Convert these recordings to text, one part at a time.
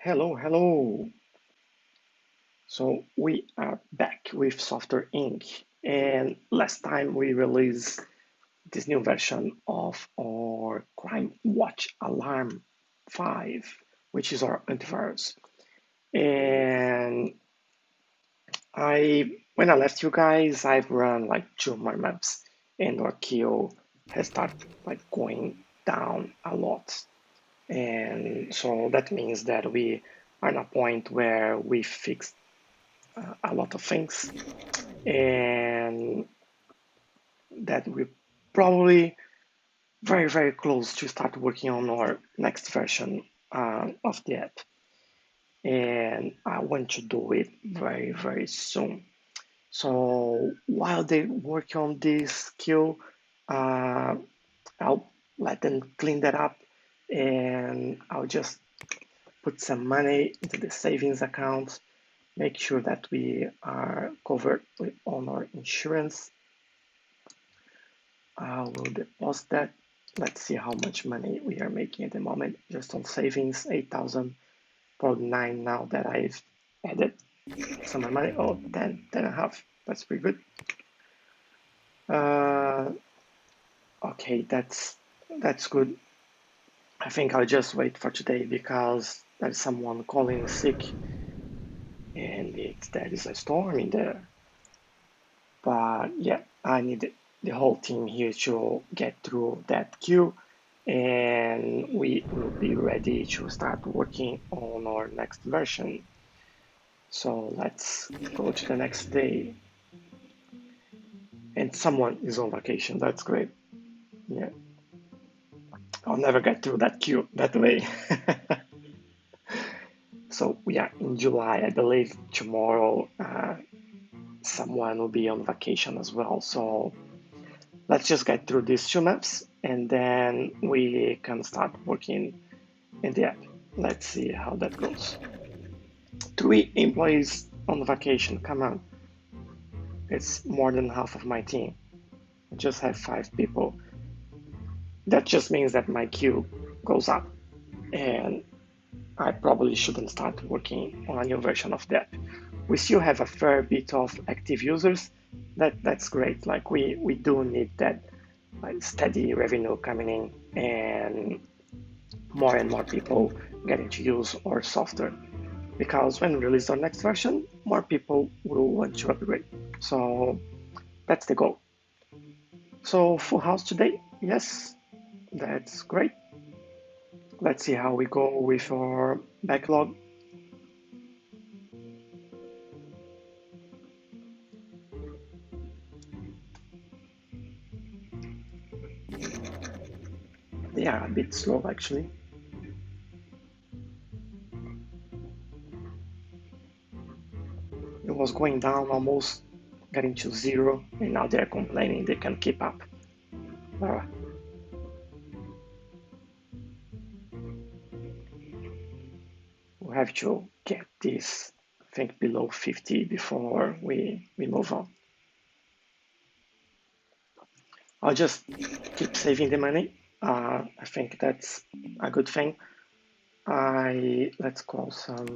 Hello, hello. So we are back with Software Inc. And last time we released this new version of our Crime Watch Alarm 5, which is our antivirus. And when I left you guys, I've run like two more maps, and our kill has started like going down a lot. And so that means that we are at a point where we fixed a lot of things, and that we're probably very, very close to start working on our next version of the app. And I want to do it very, very soon. So while they work on this skill, uh, I'll let them clean that up, and I'll just put some money into the savings account, make sure that we are covered on our insurance. I will deposit that. Let's see how much money we are making at the moment just on savings, 8,049 now that I've added some more money. Oh, 10 and a half. That's pretty good. Uh, okay, that's good. I think I'll just wait for today because there's someone calling sick and there is a storm in there. But yeah, I need the whole team here to get through that queue, and we will be ready to start working on our next version. So let's go to the next day. And someone is on vacation. That's great. Yeah, I'll never get through that queue that way. So we are in July. I believe tomorrow someone will be on vacation as well. So let's just get through these two maps and then we can start working in the app. Let's see how that goes. 3 employees on vacation, come on. It's more than half of my team. I just have 5 people. That just means that my queue goes up and I probably shouldn't start working on a new version of that. We still have a fair bit of active users. That's great. Like we do need that like steady revenue coming in and more people getting to use our software. Because when we release our next version, more people will want to upgrade. So that's the goal. So full house today, yes, that's great. Let's see how we go with our backlog. They are a bit slow actually. It was going down almost getting to zero, and now they're complaining they can keep up. Uh, we have to get this, I think, below 50 before we move on. I'll just keep saving the money. I think that's a good thing. Let's call some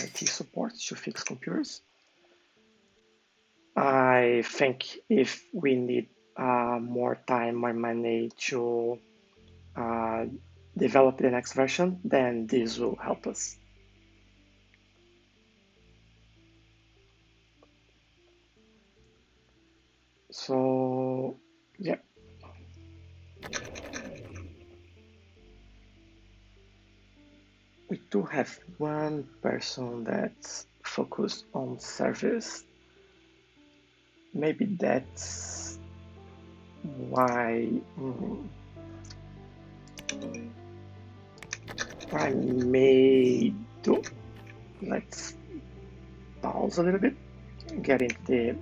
IT support to fix computers. I think if we need more time, more money to uh, develop the next version, then this will help us. So, yeah. We do have one person that's focused on service. Maybe that's why I may do. Let's pause a little bit, get into the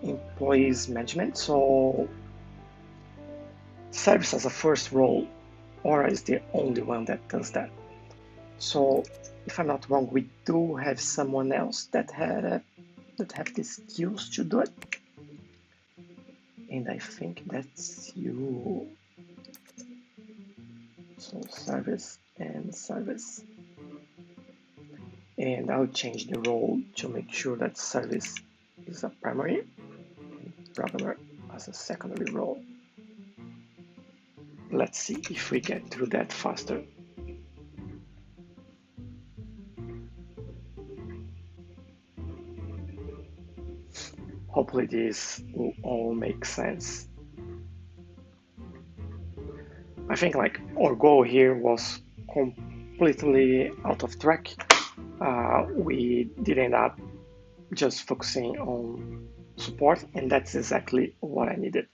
employees management. So service as a first role, Aura is the only one that does that. So if I'm not wrong, we do have someone else that have the skills to do it. And I think that's you. So service and service. and I'll change the role to make sure that service is a primary and programmer as a secondary role. Let's see if we get through that faster. Hopefully this will all make sense. I think like our goal here was completely out of track. We did end up just focusing on support, and that's exactly what I needed.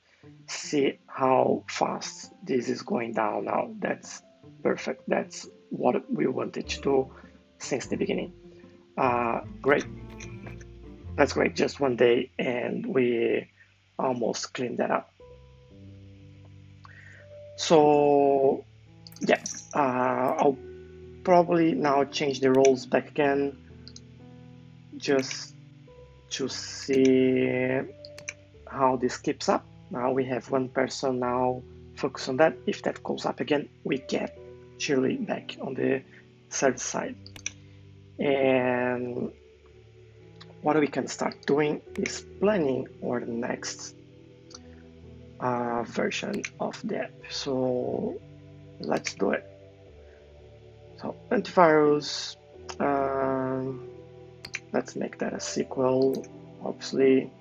See how fast this is going down now. That's perfect. That's what we wanted to do since the beginning. Great. That's great. Just one day, and we almost cleaned that up. So yeah, I'll probably now change the roles back again just to see how this keeps up. Now we have one person now focus on that. If that goes up again, we get Shirley back on the service side. And what we can start doing is planning our next version of the app. So let's do it. So antivirus, let's make that a sequel, obviously.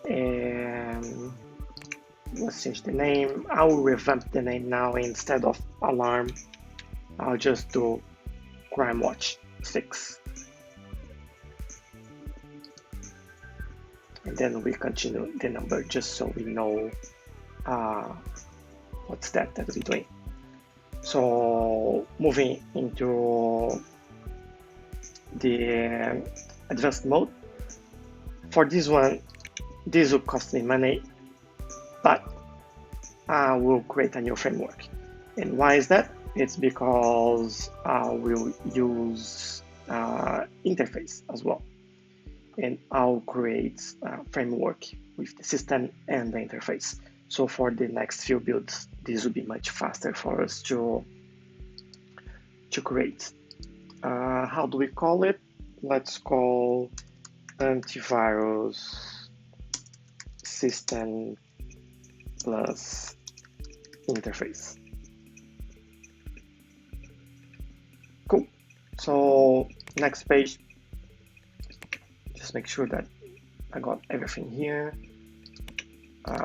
And let's change the name. I will revamp the name now. Instead of alarm, I'll just do Crime Watch 6. And then we continue the number just so we know what's that we're doing. So moving into the advanced mode. For this one, this will cost me money, but I will create a new framework. And why is that? It's because I will use interface as well. And I'll create a framework with the system and the interface. So for the next few builds, this will be much faster for us to create. How do we call it? Let's call antivirus system plus interface. Cool. So next page, just make sure that I got everything here.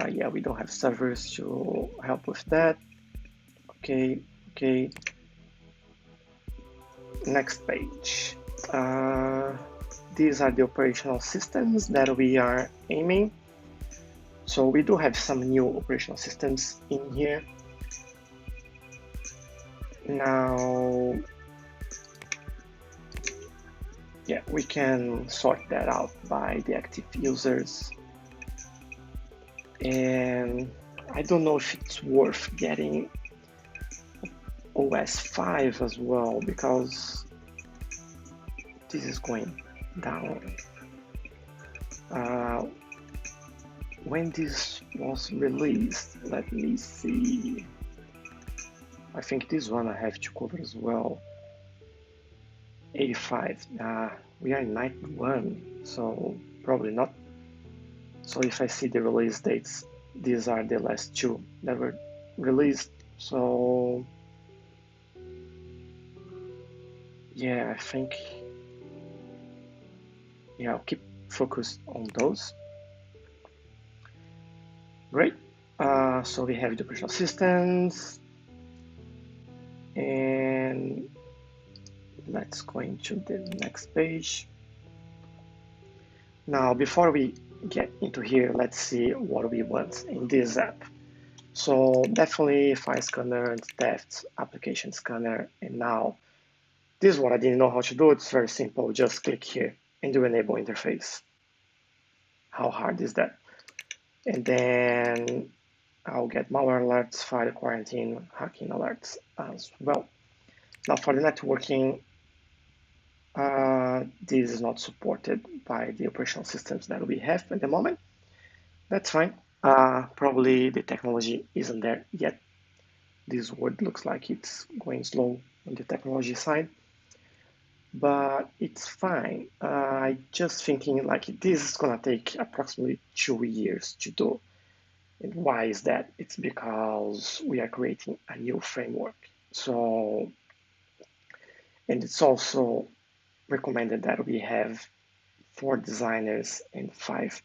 Yeah, we don't have servers to help with that. Okay. Next page. These are the operational systems that we are aiming. So we do have some new operational systems in here. Now, yeah, we can sort that out by the active users. And I don't know if it's worth getting OS 5 as well, because this is going down. When this was released, let me see. I think this one I have to cover as well. 85. We are in 91, so probably not. So if I see the release dates, these are the last two that were released. So yeah, I think, yeah, I'll keep focused on those. Great. So we have the operational systems, and let's go into the next page. Now, before we get into here, let's see what we want in this app. So definitely file scanner, theft, application scanner, and now this is what I didn't know how to do. It's very simple. Just click here and do enable interface. How hard is that? And then I'll get malware alerts, file quarantine, hacking alerts as well. Now for the networking, this is not supported by the operational systems that we have at the moment. That's fine. Probably the technology isn't there yet. this word looks like it's going slow on the technology side, but it's fine. I just thinking like this is gonna take approximately 2 years to do. And why is that? It's because we are creating a new framework. So, and it's also recommended that we have 4 designers and 5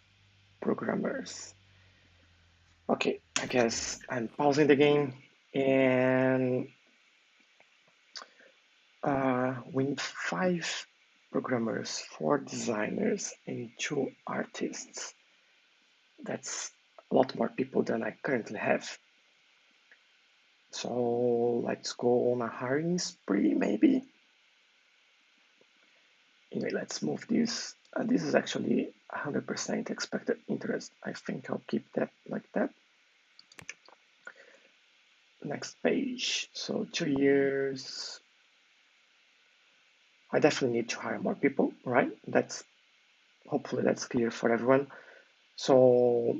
programmers. Okay, I guess I'm pausing the game, and we need 5 programmers, 4 designers, and 2 artists. That's a lot more people than I currently have. So let's go on a hiring spree, maybe. Anyway, let's move this. This is actually 100% expected interest. I think I'll keep that like that. Next page. So 2 years. I definitely need to hire more people, right? That's hopefully that's clear for everyone. So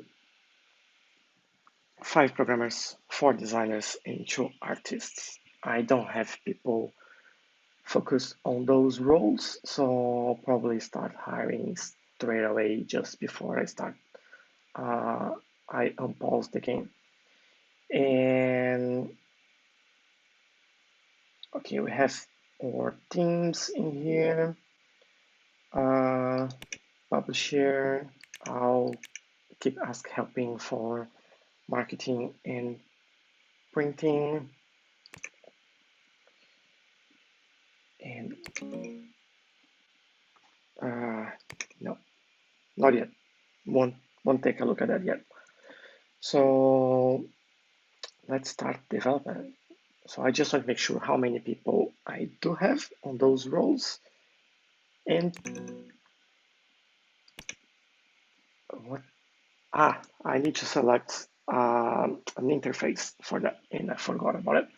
5 programmers, 4 designers, and 2 artists. I don't have people focused on those roles, so I'll probably start hiring straight away just before I start. I unpause the game. And okay, we have our teams in here. Publisher, I'll keep ask helping for marketing and printing. And no, not yet. Won't take a look at that yet. So let's start development. So I just want to make sure how many people I do have on those roles. And what? I need to select an interface for that, and I forgot about it.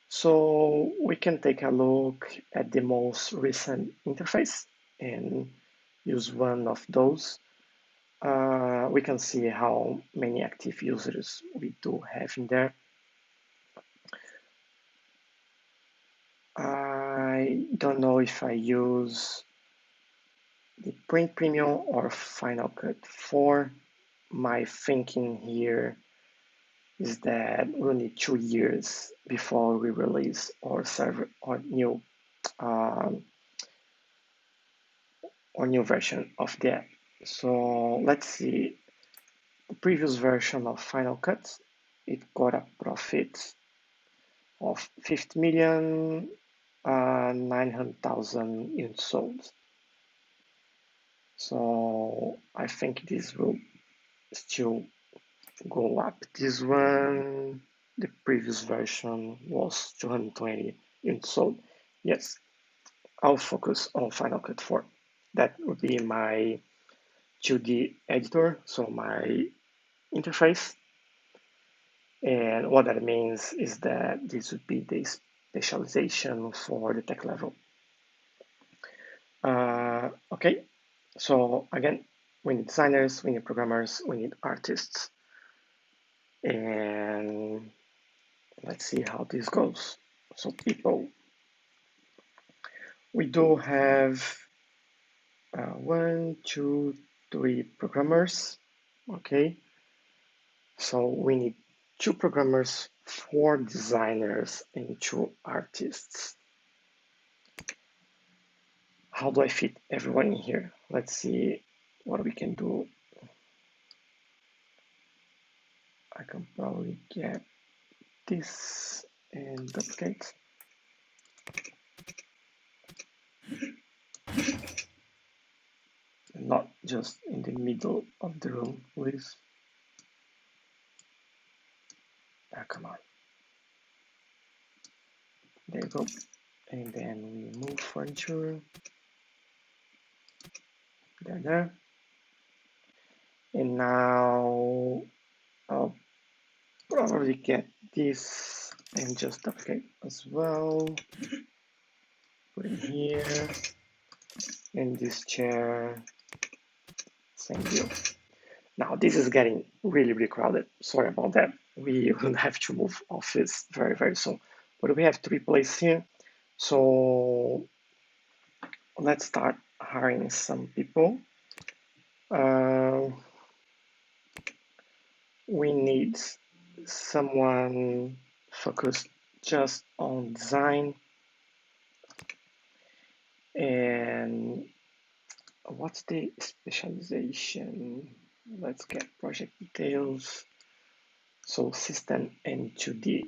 So we can take a look at the most recent interface and use one of those. We can see how many active users we do have in there. I don't know if I use the Print Premium or Final Cut 4. My thinking here is that we'll need 2 years before we release our server or um, new version of the app. So let's see the previous version of Final Cut. It got a profit of 50,900,000 units sold. So I think this will still go up. This one, the previous version was 220 units sold. Yes, I'll focus on Final Cut 4. That would be my 2D editor, so my interface. And what that means is that this would be the specialization for the tech level. Okay, so again, we need designers, we need programmers, we need artists. And let's see how this goes. So people, we do have 1, 2, 3 programmers. Okay, so we need 2 programmers, 4 designers, and 2 artists. How do I fit everyone in here? Let's see what we can do. I can probably get this and duplicate. Not just in the middle of the room, please. Come on. There you go. And then we move furniture. There. And now I'll probably get this and just duplicate as well. Put it here. And this chair, same deal. Now this is getting really crowded. Sorry about that. we will have to move office very, very soon. But we have 3 places here. So let's start hiring some people. We need someone focused just on design. And what's the specialization? Let's get project details. So system and 2D.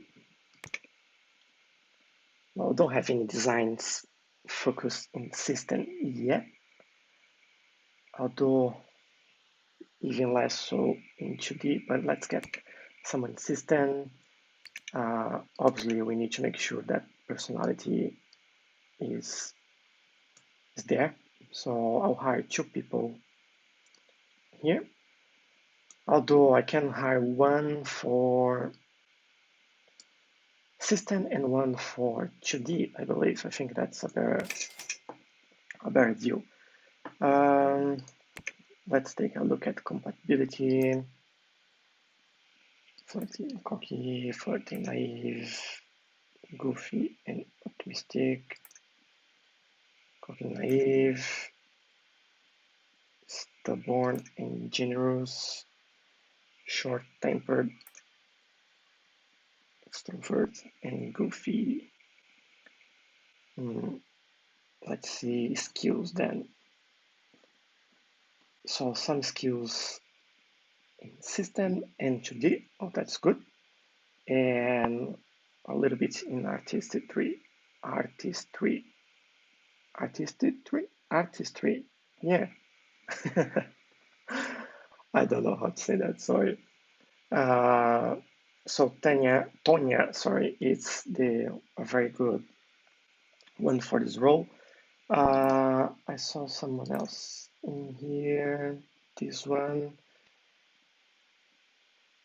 Well, don't have any designs focused on system yet, although even less so in 2D, but let's get someone system. Obviously, we need to make sure that personality is there. So I'll hire 2 people here. Although I can hire one for system and one for 2D, I believe. I think that's a better view. Let's take a look at compatibility. Flirty, cocky, flirty, naive, goofy, and optimistic. Cocky, naive, stubborn and generous, short-tempered, extrovert, and goofy. Let's see skills then. So some skills in system and 2D. Oh, that's good. And a little bit in artistry. Artistry. Yeah. I don't know how to say that, sorry. So Tonya, sorry, is a very good one for this role. I saw someone else in here. This one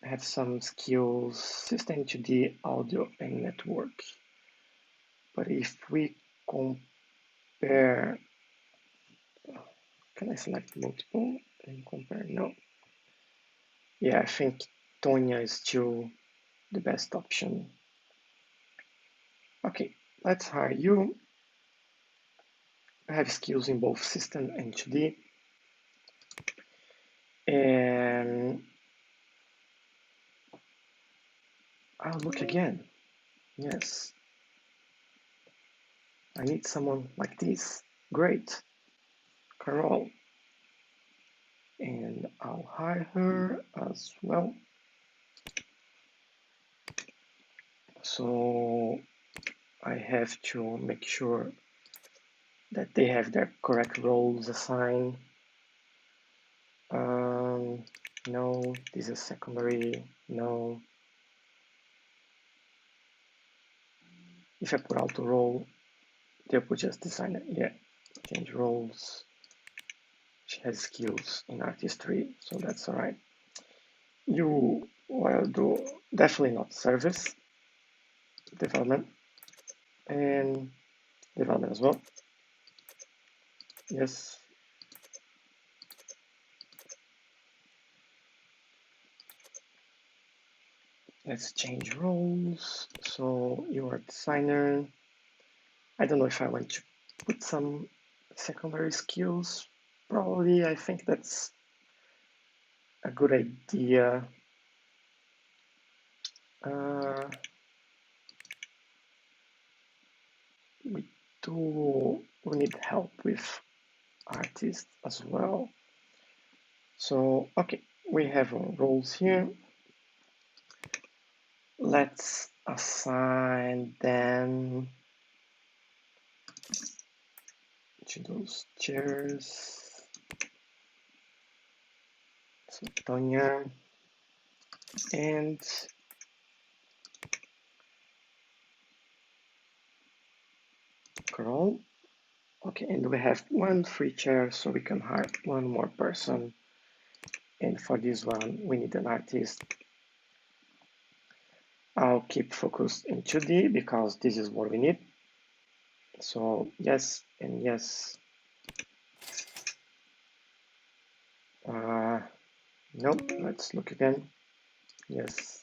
have some skills, system 2D, audio, and network. But if we compare, can I select multiple and compare? No. Yeah, I think Tonya is still the best option. Okay, let's hire you. I have skills in both system and 2D. And I'll look again. Yes. I need someone like this. Great. Carol. And I'll hire her as well. So I have to make sure that they have their correct roles assigned. No, this is secondary. No. If I put auto role, they'll put just designer. Yeah, change roles. She has skills in artistry, so that's all right. You will do definitely not service, development, and development as well. Yes. Let's change roles. So you are designer. I don't know if I want to put some secondary skills. Probably, I think that's a good idea. We need help with artists as well. So, okay, we have our roles here. Let's assign them to those chairs. So Tonya and Carol. Okay, and we have one free chair, so we can hire one more person. And for this one, we need an artist. I'll keep focused in 2D because this is what we need. So yes and yes. Nope, let's look again. Yes.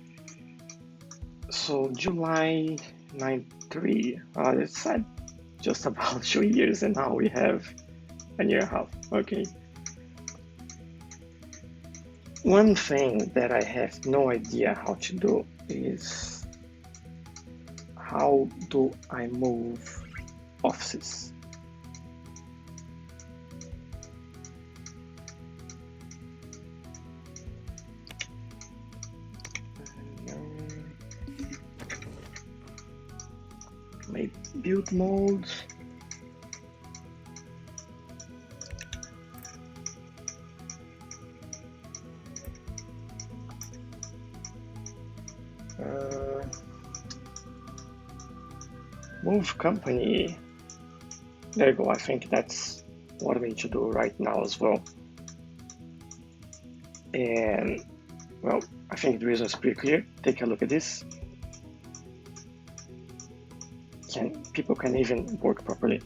So July 93, it's just about 2 years, and now we have a year and a half. Okay. One thing that I have no idea how to do is how do I move offices? Maybe build mode. Move company. There you go. I think that's what we need to do right now as well. And well, I think the reason is pretty clear. Take a look at this. People can even work properly.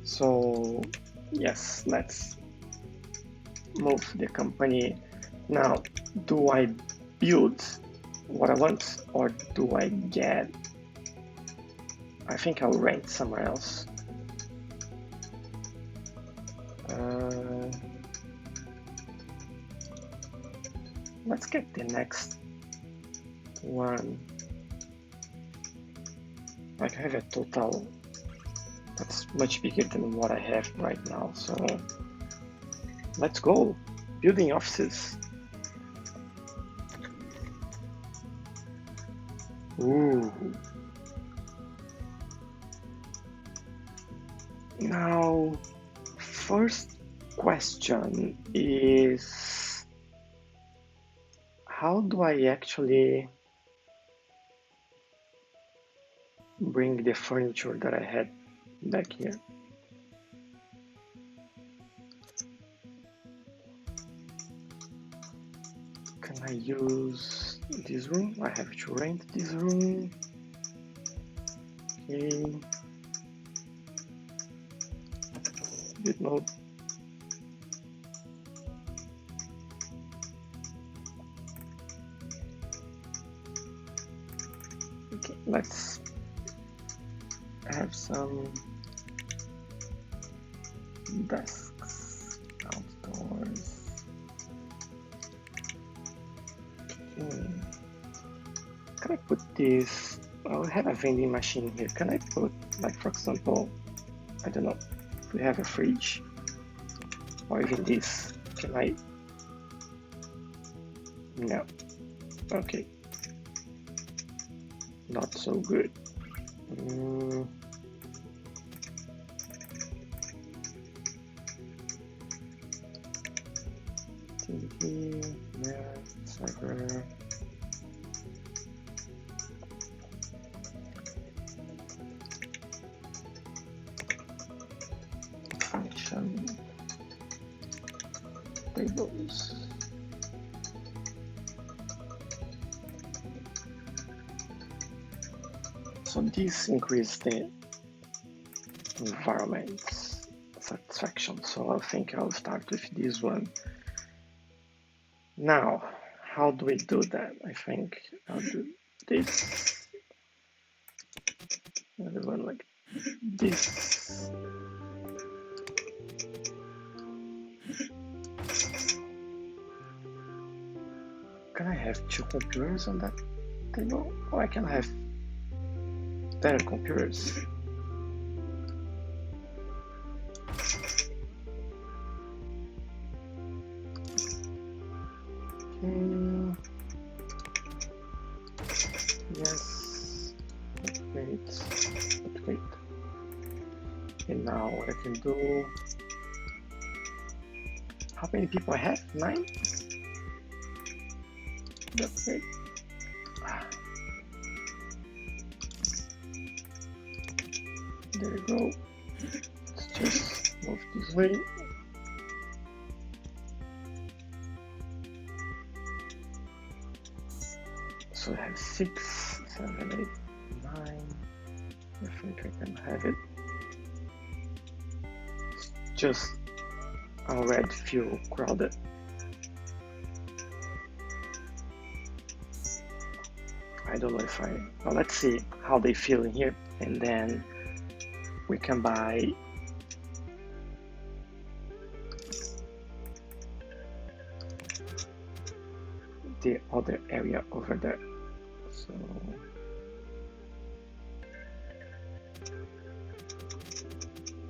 So yes, let's move the company. Now, do I build what I want, or do I get? I think I'll rent somewhere else. Let's get the next one. Like I have a total that's much bigger than what I have right now. So let's go. Building offices. Ooh. Now, first question is, how do I actually bring the furniture that I had back here? Can I use this room? I have to rent this room. Okay. Build mode. Okay, let's have some desks outdoors. Okay. Can I put this? I'll have a vending machine here. Can I put, like, for example, I don't know, we have a fridge, or even this. Can I? No. Okay. Not so good. TV, net, server. Function tables. So this increases the environment satisfaction. So I think I'll start with this one. Now, how do we do that? I think I'll do this. Another one like this. Can I have two computers on that table? Or I can have better computers? Okay. Yes. Upgrade. And now what I can do. How many people I have? 9? That's it. There you go. Let's just move this way. So I have 6, 7, 8, 9. I think I can have it. It's just already feel crowded. I don't know if well, let's see how they feel in here, and then we can buy the other area over there. So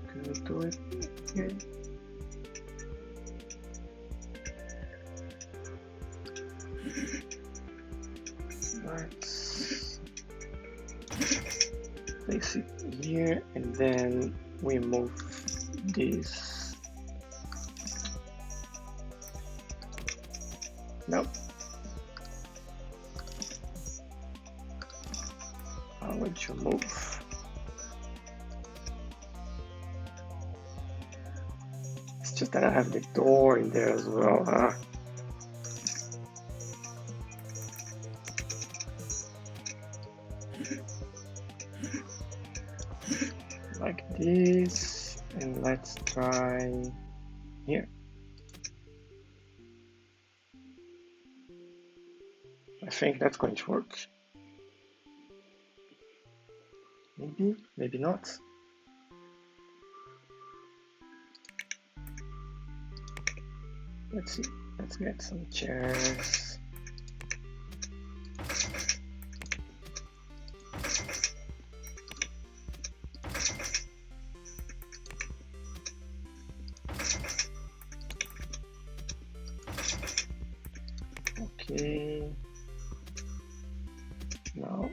can we do it here? Let's place it here, and then we move this. Nope. I want to move. It's just that I have the door in there as well, huh? Like this, and let's try here. I think that's going to work. Maybe, maybe not. Let's see, let's get some chairs. Okay. Now,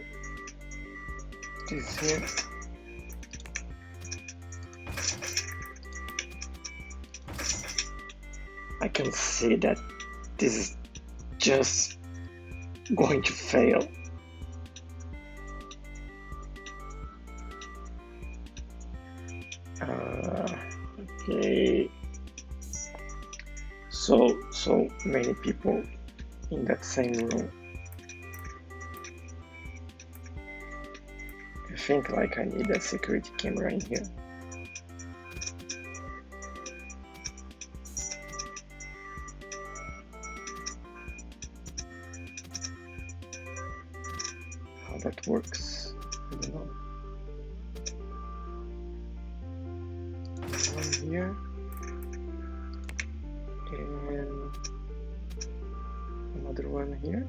this here. I can see that this is just going to fail. Okay. So many people in that same room. I think like I need a security camera in here. How that works, I don't know. One here, and another one here.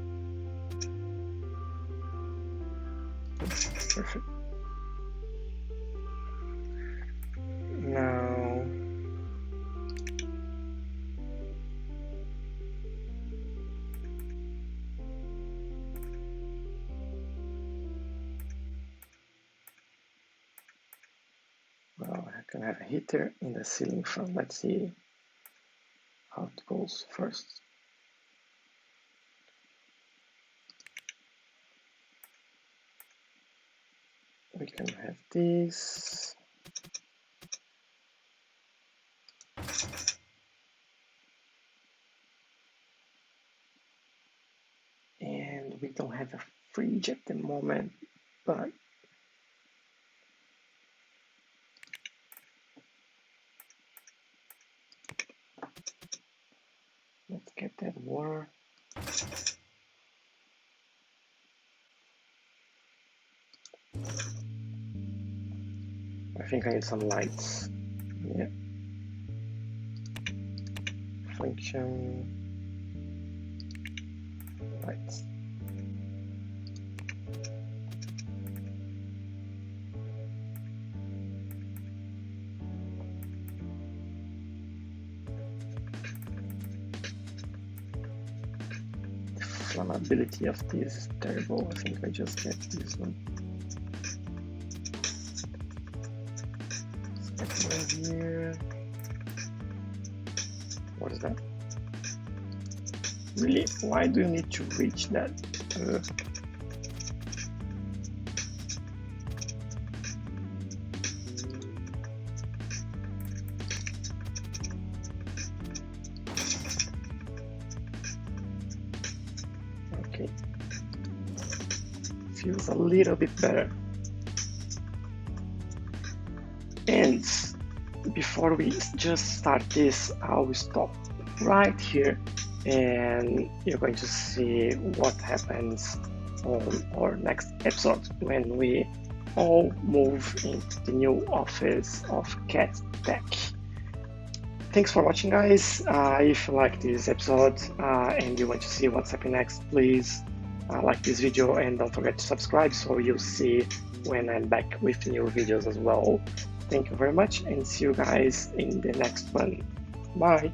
Perfect. Now, well, I can have a heater in the ceiling fan. Let's see how it goes first. We can have this. And we don't have a fridge at the moment, but let's get that water. I think I need some lights. Yeah. Function lights. The flammability of this is terrible. I think I just get this one. Let's get one here. What is that? Really? Why do you need to reach that? Okay. Feels a little bit better. And before we just start this, I will stop right here, and you're going to see what happens on our next episode when we all move into the new office of Cat Tech. Thanks for watching, guys. If you like this episode and you want to see what's happening next, please like this video and don't forget to subscribe so you'll see when I'm back with new videos as well. Thank you very much and see you guys in the next one. Bye.